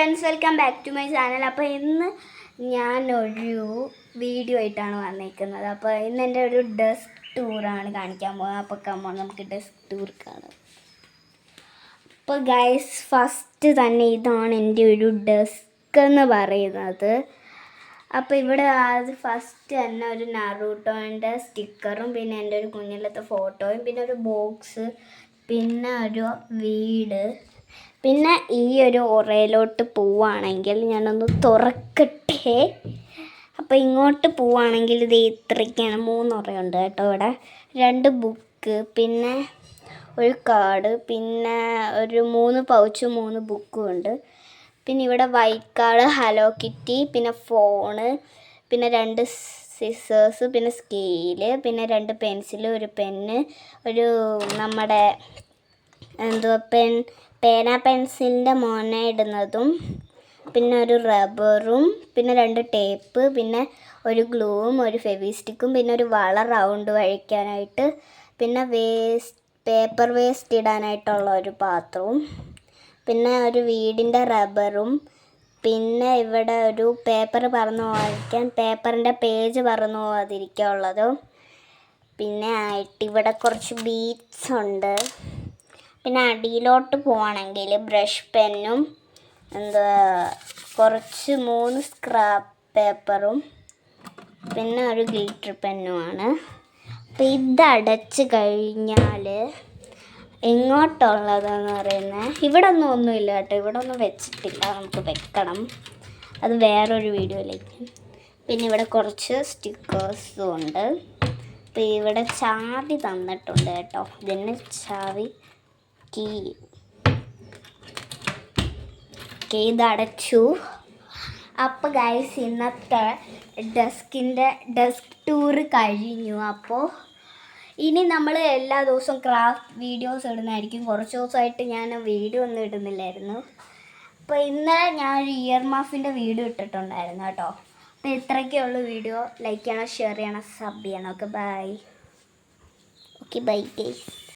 Friends, welcome back to my channel. അപ്പോൾ ഇന്ന് ഞാനൊരു വീഡിയോ ആയിട്ടാണ് വന്നിരിക്കുന്നത്. അപ്പോൾ ഇന്ന് എൻ്റെ ഒരു ഡെസ്ക് ടൂറാണ് കാണിക്കാൻ പോകുന്നത്. അപ്പോൾ നമുക്ക് ഡെസ്ക് ടൂർ കാണാം. അപ്പോൾ ഗൈസ്, ഫസ്റ്റ് തന്നെ ഇതാണ് എൻ്റെ ഒരു ഡെസ്ക് എന്ന് പറയുന്നത്. അപ്പോൾ ഇവിടെ ഫസ്റ്റ് തന്നെ ഒരു നറൂട്ടോൻ്റെ സ്റ്റിക്കറും, പിന്നെ എൻ്റെ ഒരു കുഞ്ഞിലത്തെ ഫോട്ടോയും, പിന്നെ ഒരു ബോക്സ്, പിന്നെ ഒരു വീട്. പിന്നെ ഈ ഒരു ഉറയിലോട്ട് പോവുകയാണെങ്കിൽ ഞാനൊന്ന് തുറക്കട്ടെ. അപ്പോൾ ഇങ്ങോട്ട് പോവുകയാണെങ്കിൽ ഇത് ഇത്രയ്ക്കാണ്. 3 ഉറയുണ്ട് കേട്ടോ. ഇവിടെ 2 ബുക്ക്, പിന്നെ ഒരു കാർഡ്, പിന്നെ ഒരു 3 പൗച്ചും 3 ബുക്കും ഉണ്ട്. പിന്നെ ഇവിടെ വൈറ്റ് കാർഡ്, ഹലോ കിറ്റി, പിന്നെ ഫോണ്, പിന്നെ 2 സിസേഴ്സ്, പിന്നെ സ്കെയില്, പിന്നെ 2 പെൻസില്, ഒരു പെന്ന്, ഒരു നമ്മുടെ പേന പെൻസിലിൻ്റെ മോന ഇടുന്നതും, പിന്നെ ഒരു റബ്ബറും, പിന്നെ 2 ടേപ്പ്, പിന്നെ ഒരു ഗ്ലൂവും, ഒരു ഫെവിസ്റ്റിക്കും, പിന്നെ ഒരു വള റൗണ്ട് വഴിക്കാനായിട്ട്, പിന്നെ പേപ്പർ വേസ്റ്റ് ഇടാനായിട്ടുള്ള ഒരു പാത്രവും, പിന്നെ ഒരു വീടിൻ്റെ റബ്ബറും, പിന്നെ ഇവിടെ ഒരു പേപ്പർ പറന്നു പോകാതിരിക്കാൻ പേപ്പറിൻ്റെ പേജ് പറന്നു പോകാതിരിക്കാനുള്ളതും, പിന്നെ ആയിട്ട് ഇവിടെ കുറച്ച് ബീഡ്സ് ഉണ്ട്. പിന്നെ അടിയിലോട്ട് പോവുകയാണെങ്കിൽ ബ്രഷ് പെന്നും കുറച്ച് 3 സ്ക്രാപ്പ് പേപ്പറും, പിന്നെ ഒരു ഗ്ലിറ്റർ പെന്നുമാണ്. അപ്പോൾ ഇതടച്ച് കഴിഞ്ഞാൽ എങ്ങോട്ടുള്ളതെന്ന് പറയുന്നത് ഇവിടെ ഒന്നുമില്ല കേട്ടോ. ഇവിടെ ഒന്നും വെച്ചിട്ടില്ല, നമുക്ക് വെക്കണം. അത് വേറൊരു വീഡിയോയിലേക്ക്. പിന്നെ ഇവിടെ കുറച്ച് സ്റ്റിക്കേഴ്സും ഉണ്ട്. അപ്പോൾ ഇവിടെ ചാവി തന്നിട്ടുണ്ട് കേട്ടോ. ഇതിന് ചാവി ഇതടച്ചു. അപ്പോൾ ഗൈസ്, ഇന്നത്തെ ഡെസ്ക് ടൂർ കഴിഞ്ഞു. അപ്പോൾ ഇനി നമ്മൾ എല്ലാ ദിവസവും ക്രാഫ്റ്റ് വീഡിയോസ് ഇടുന്നതായിരിക്കും. കുറച്ച് ദിവസമായിട്ട് ഞാൻ വീഡിയോ ഒന്നും ഇടുന്നില്ലായിരുന്നു. അപ്പോൾ ഇന്നലെ ഞാനൊരു ഇയർ മഫിൻ്റെ വീഡിയോ ഇട്ടിട്ടുണ്ടായിരുന്നു കേട്ടോ. അപ്പോൾ ഇത്രയൊക്കെയുള്ള വീഡിയോ. ലൈക്ക് ചെയ്യണം, ഷെയർ ചെയ്യണം, സബ് ചെയ്യണം. Okay bye. Okay bye guys.